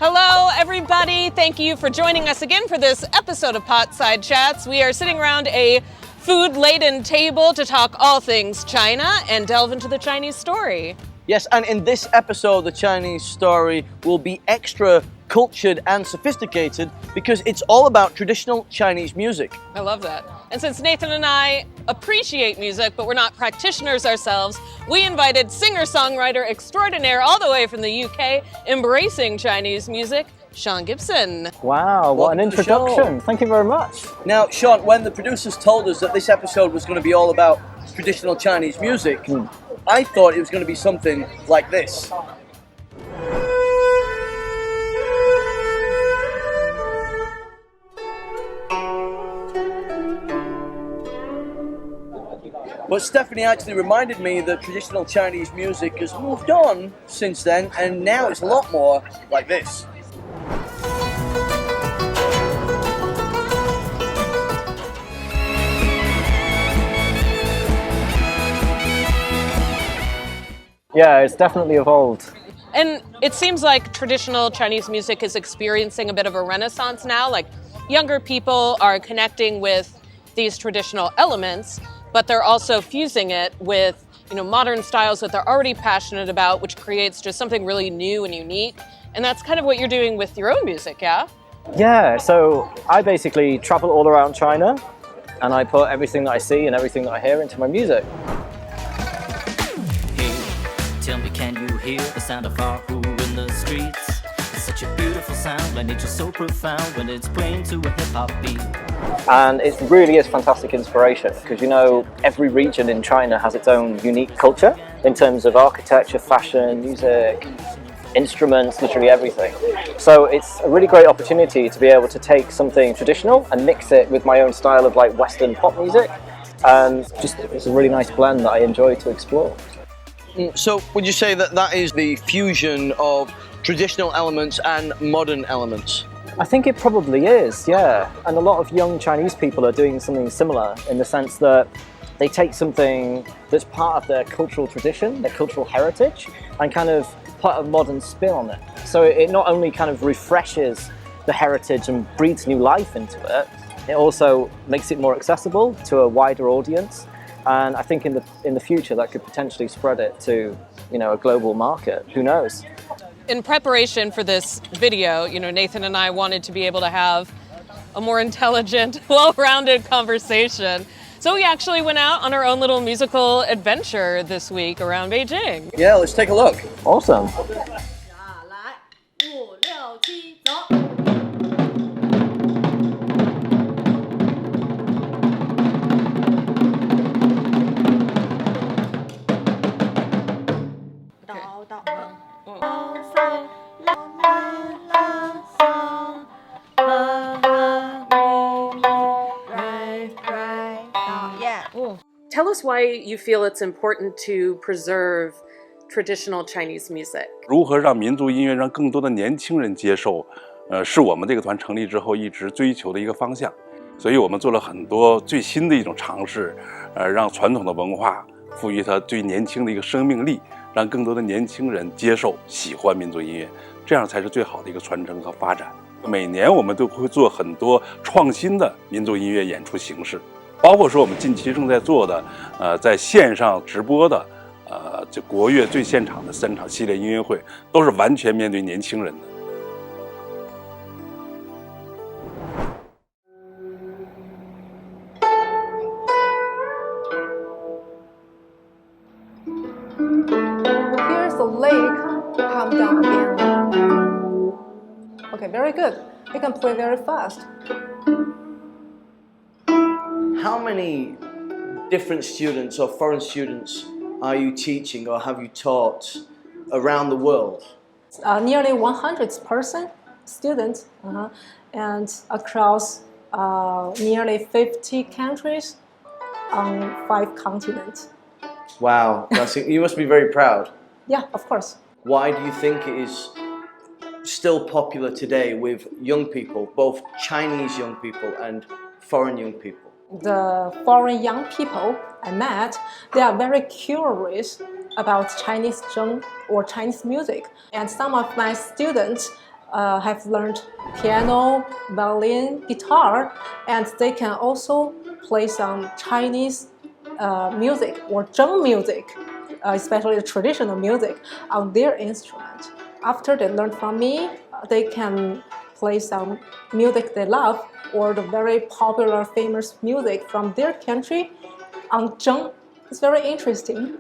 Hello, everybody. Thank you for joining us again for this episode of PotsideChats. We are sitting around a food-laden table to talk all things China and delve into the Chinese story. Yes, and in this episode, the Chinese story will be extra cultured and sophisticated because it's all about traditional Chinese music. I love that. And since Nathan and I appreciate music, but we're not practitioners ourselves, we invited singer-songwriter extraordinaire all the way from the UK, embracing Chinese music, Shaun Gibson. Wow, what an introduction. Thank you very much. Now, Shaun, when the producers told us that this episode was going to be all about traditional Chinese music, I thought it was going to be something like this. But Stephanie actually reminded me that traditional Chinese music has moved on since then, and now it's a lot more like this. Yeah, it's definitely evolved. And it seems like traditional Chinese music is experiencing a bit of a renaissance now. Like, younger people are connecting with these traditional elements, but they're also fusing it with, modern styles that they're already passionate about, which creates just something really new and unique. And that's kind of what you're doing with your own music, yeah? Yeah, so I basically travel all around China and I put everything that I see and everything that I hear into my music. Tell me, can you hear the sound of our who in the streets? It's such a beautiful sound, and it's just so profound when it's playing to a hip-hop beat. And it really is fantastic inspiration because, every region in China has its own unique culture in terms of architecture, fashion, music, instruments, literally everything. So it's a really great opportunity to be able to take something traditional and mix it with my own style of like Western pop music. And it's a really nice blend that I enjoy to explore. So would you say that that is the fusion of traditional elements and modern elements? I think it probably is, yeah. And a lot of young Chinese people are doing something similar in the sense that they take something that's part of their cultural tradition, their cultural heritage, and kind of put a modern spin on it. So it not only kind of refreshes the heritage and breathes new life into it, it also makes it more accessible to a wider audience. And I think in the future that could potentially spread it to, a global market. Who knows? In preparation for this video, Nathan and I wanted to be able to have a more intelligent, well-rounded conversation. So we actually went out on our own little musical adventure this week around Beijing. Yeah, let's take a look. Awesome. Tell us why you feel it's important to preserve traditional Chinese music. 如何让民族音乐让更多的年轻人接受，是我们这个团成立之后一直追求的一个方向。所以我们做了很多最新的一种尝试，让传统的文化赋予它最年轻的一个生命力，让更多的年轻人接受、喜欢民族音乐，这样才是最好的一个传承和发展。每年我们都会做很多创新的民族音乐演出形式。 包括说我们近期正在做的，在线上直播的，这国乐最现场的3场系列音乐会，都是完全面对年轻人的。Here's the lake. Come down again. Okay, very good. You can play very fast. How many different students or foreign students are you teaching or have you taught around the world? Nearly 100 students and across nearly 50 countries on 5 continents. Wow, you must be very proud. Yeah, of course. Why do you think it is still popular today with young people, both Chinese young people and foreign young people? The foreign young people I met, they are very curious about Chinese zheng or Chinese music. And some of my students have learned piano, violin, guitar, and they can also play some Chinese music or guzheng music, especially the traditional music, on their instrument. After they learn from me, they can play some music they love or the very popular, famous music from their country on guzheng. It's very interesting.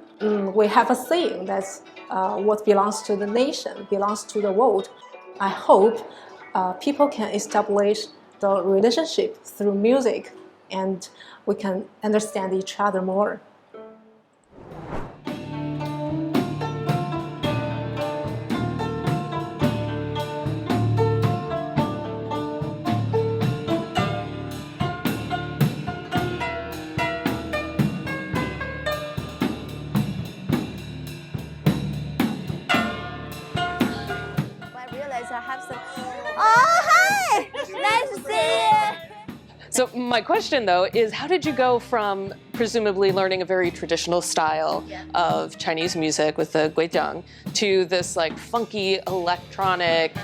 We have a saying that's what belongs to the nation belongs to the world. I hope people can establish the relationship through music and we can understand each other more. I have some. Oh, hi! Nice to see you! So my question though is, how did you go from presumably learning a very traditional style of Chinese music with the guzheng to this like funky electronic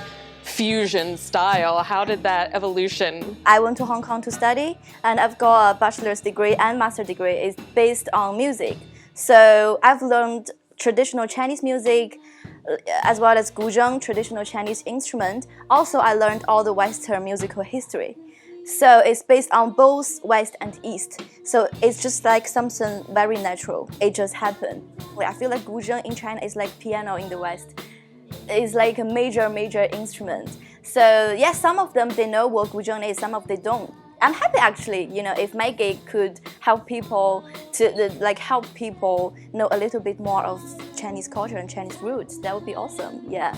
fusion style? How did that evolution? I went to Hong Kong to study, and I've got a bachelor's degree and master's degree. It's based on music. So I've learned traditional Chinese music, as well as guzheng, traditional Chinese instrument. Also, I learned all the Western musical history. So it's based on both West and East. So it's just like something very natural. It just happened. I feel like guzheng in China is like piano in the West. It's like a major instrument. So yes, some of them, they know what guzheng is, some of them don't. I'm happy actually, if my gig could help people to help people know a little bit more of Chinese culture and Chinese roots. That would be awesome, yeah.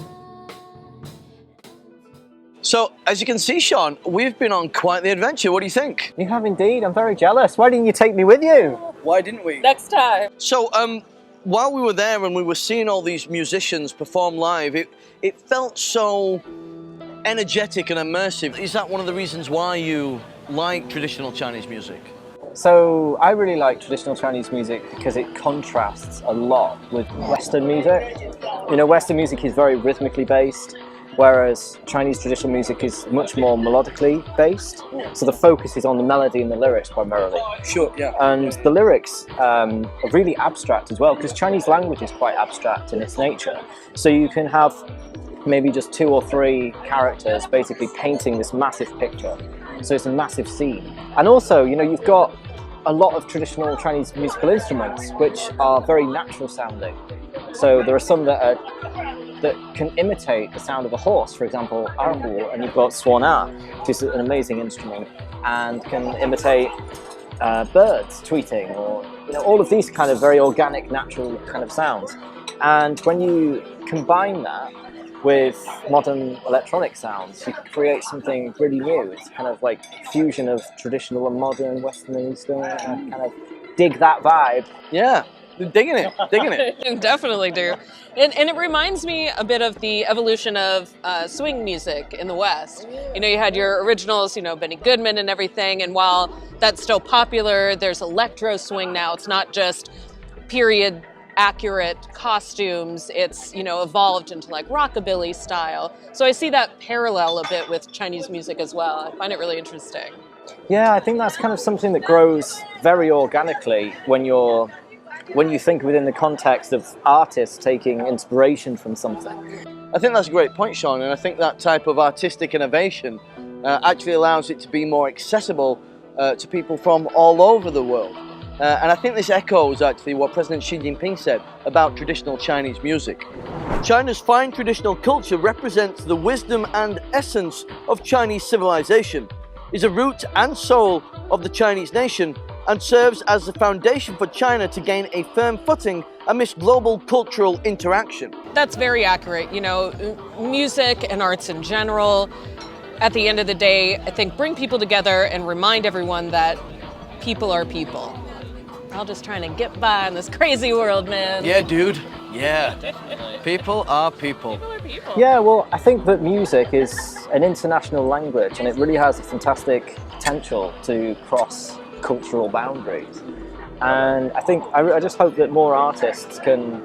So, as you can see, Shaun, we've been on quite the adventure. What do you think? You have indeed. I'm very jealous. Why didn't you take me with you? Why didn't we? Next time. So, while we were there and we were seeing all these musicians perform live, it felt so energetic and immersive. Is that one of the reasons why you like traditional Chinese music? So I really like traditional Chinese music because it contrasts a lot with Western music. Western music is very rhythmically based, whereas Chinese traditional music is much more melodically based. So the focus is on the melody and the lyrics primarily. Sure, yeah. And the lyrics are really abstract as well, because Chinese language is quite abstract in its nature. So you can have maybe just 2 or 3 characters basically painting this massive picture. So it's a massive scene. And also, you've got a lot of traditional Chinese musical instruments which are very natural sounding. So there are some that can imitate the sound of a horse, for example, erhu, and you've got swana, which is an amazing instrument, and can imitate birds tweeting, or all of these kind of very organic, natural kind of sounds. And when you combine that with modern electronic sounds, you create something really new. It's kind of like fusion of traditional and modern, Western and Eastern. I kind of dig that vibe. Yeah, digging it. Definitely do. And it reminds me a bit of the evolution of swing music in the West. You had your originals, Benny Goodman and everything, and while that's still popular, there's electro swing now. It's not just period accurate costumes. It's evolved into like rockabilly style. So I see that parallel a bit with Chinese music as well. I find it really interesting. Yeah, I think that's kind of something that grows very organically when you think within the context of artists taking inspiration from something. I think that's a great point, Shaun, and I think that type of artistic innovation actually allows it to be more accessible to people from all over the world. And I think this echoes actually what President Xi Jinping said about traditional Chinese music. China's fine traditional culture represents the wisdom and essence of Chinese civilization, is a root and soul of the Chinese nation, and serves as the foundation for China to gain a firm footing amidst global cultural interaction. That's very accurate. Music and arts in general, at the end of the day, I think bring people together and remind everyone that people are people. We're all just trying to get by in this crazy world, man. Yeah, dude. Yeah. People are people. People are people. Yeah, well, I think that music is an international language, and it really has a fantastic potential to cross cultural boundaries. And I think I just hope that more artists can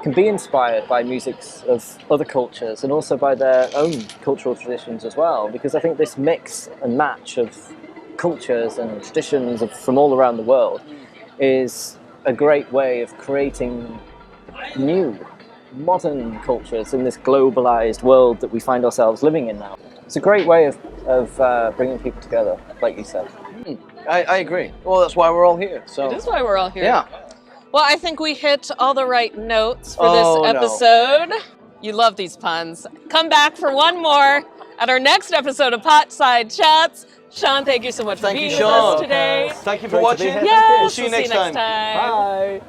can be inspired by musics of other cultures and also by their own cultural traditions as well, because I think this mix and match of cultures and traditions from all around the world is a great way of creating new, modern cultures in this globalized world that we find ourselves living in now. It's a great way of bringing people together, like you said. I agree. Well, that's why we're all here. So. It is why we're all here. Yeah. Well, I think we hit all the right notes for Oh, this no. episode. You love these puns. Come back for one more at our next episode of PotsideChats. Shaun, thank you so much for being with us today. Thank you for Great to be watching. here. Yes, We'll see you next time. Bye.